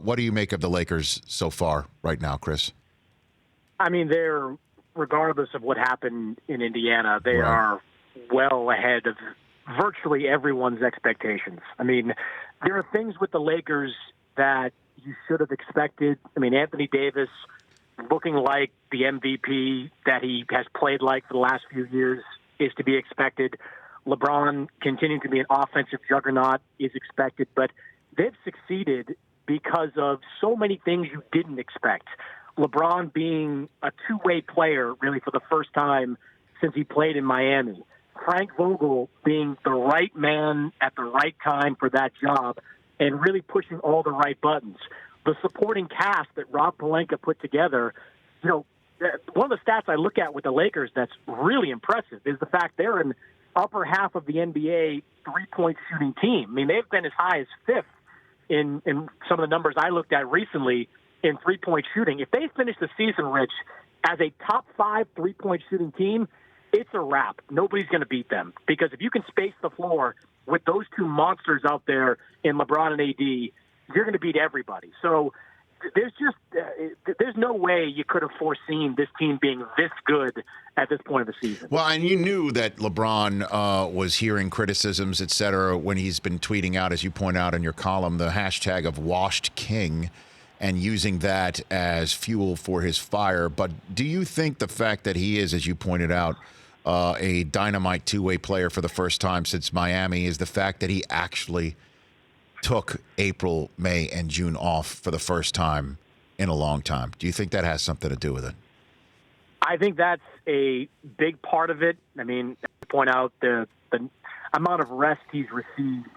What do you make of the Lakers so far right now, Chris? I mean, regardless of what happened in Indiana, they Right. are well ahead of virtually everyone's expectations. I mean, there are things with the Lakers that you should have expected. I mean, Anthony Davis looking like the MVP that he has played like for the last few years is to be expected. LeBron continuing to be an offensive juggernaut is expected, but they've succeeded because of so many things you didn't expect. LeBron being a two-way player really for the first time since he played in Miami. Frank Vogel being the right man at the right time for that job and really pushing all the right buttons. The supporting cast that Rob Pelinka put together, one of the stats I look at with the Lakers that's really impressive is the fact they're an upper half of the NBA three-point shooting team. I mean, they've been as high as fifth in some of the numbers I looked at recently in three-point shooting. If they finish the season, Rich, as a top 5 three-point shooting team, it's a wrap. Nobody's going to beat them because if you can space the floor with those two monsters out there in LeBron and AD, you're going to beat everybody. So there's no way you could have foreseen this team being this good at this point of the season. Well, and you knew that LeBron was hearing criticisms, et cetera, when he's been tweeting out, as you point out in your column, the hashtag of washed king and using that as fuel for his fire. But do you think the fact that he is, as you pointed out, a dynamite two-way player for the first time since Miami is the fact that he actually took April, May, and June off for the first time in a long time? Do you think that has something to do with it? I think that's a big part of it. I mean, to point out the amount of rest he's received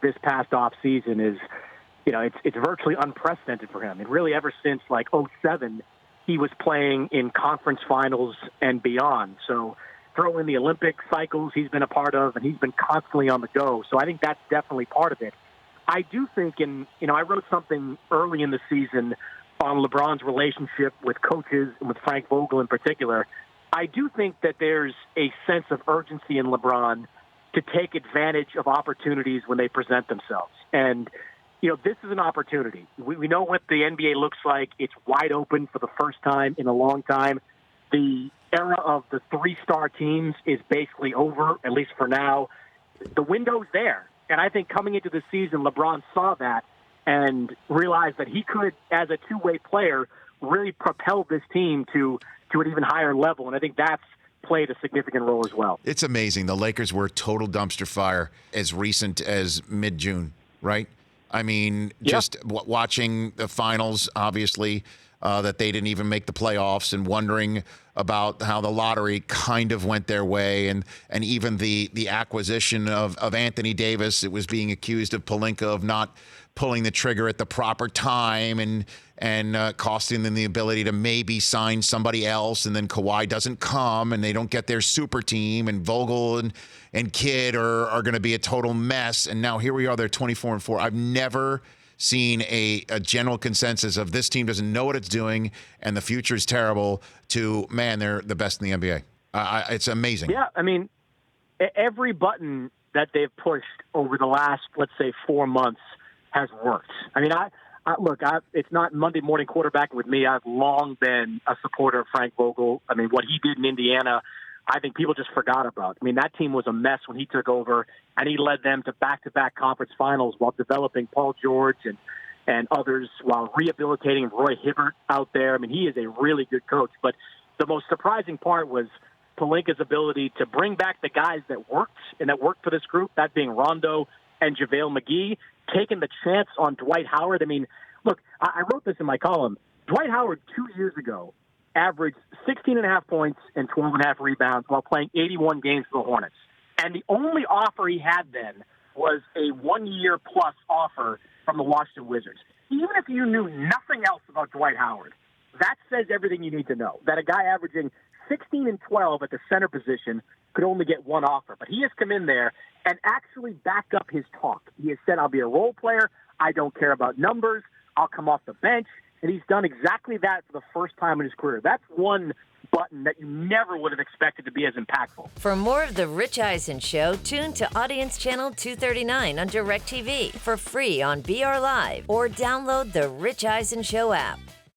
this past off season is, it's virtually unprecedented for him. And really ever since like 2007, he was playing in conference finals and beyond. So throw in the Olympic cycles he's been a part of, and he's been constantly on the go. So I think that's definitely part of it. I do think, I wrote something early in the season on LeBron's relationship with coaches and with Frank Vogel in particular. I do think that there's a sense of urgency in LeBron to take advantage of opportunities when they present themselves. And, this is an opportunity. We know what the NBA looks like. It's wide open for the first time in a long time. The era of the 3-star teams is basically over, at least for now. The window's there. And I think coming into the season, LeBron saw that and realized that he could, as a two-way player, really propel this team to an even higher level. And I think that's played a significant role as well. It's amazing. The Lakers were total dumpster fire as recent as mid-June, right? I mean, just watching the finals, obviously, that they didn't even make the playoffs and wondering about how the lottery kind of went their way and even the acquisition of Anthony Davis. It was being accused of Pelinka of not pulling the trigger at the proper time and costing them the ability to maybe sign somebody else, and then Kawhi doesn't come and they don't get their super team, and Vogel and Kidd are going to be a total mess. And now here we are, they're 24-4. I've never seen a general consensus of this team doesn't know what it's doing and the future is terrible to, man, they're the best in the NBA. It's amazing. Yeah, I mean, every button that they've pushed over the last, let's say, 4 months has worked. I mean, it's not Monday morning quarterbacking with me. I've long been a supporter of Frank Vogel. I mean, what he did in Indiana, I think people just forgot about. I mean, that team was a mess when he took over, and he led them to back-to-back conference finals while developing Paul George and others, while rehabilitating Roy Hibbert out there. I mean, he is a really good coach. But the most surprising part was Pelinka's ability to bring back the guys that worked for this group, that being Rondo and JaVale McGee, taking the chance on Dwight Howard. I mean, look, I wrote this in my column. Dwight Howard 2 years ago averaged 16.5 points and 12.5 rebounds while playing 81 games for the Hornets. And the only offer he had then was a 1-year-plus offer from the Washington Wizards. Even if you knew nothing else about Dwight Howard, that says everything you need to know, that a guy averaging 16 and 12 at the center position could only get one offer. But he has come in there and actually backed up his talk. He has said, I'll be a role player. I don't care about numbers. I'll come off the bench. And he's done exactly that for the first time in his career. That's one button that you never would have expected to be as impactful. For more of The Rich Eisen Show, tune to Audience Channel 239 on DirecTV for free on BR Live or download the Rich Eisen Show app.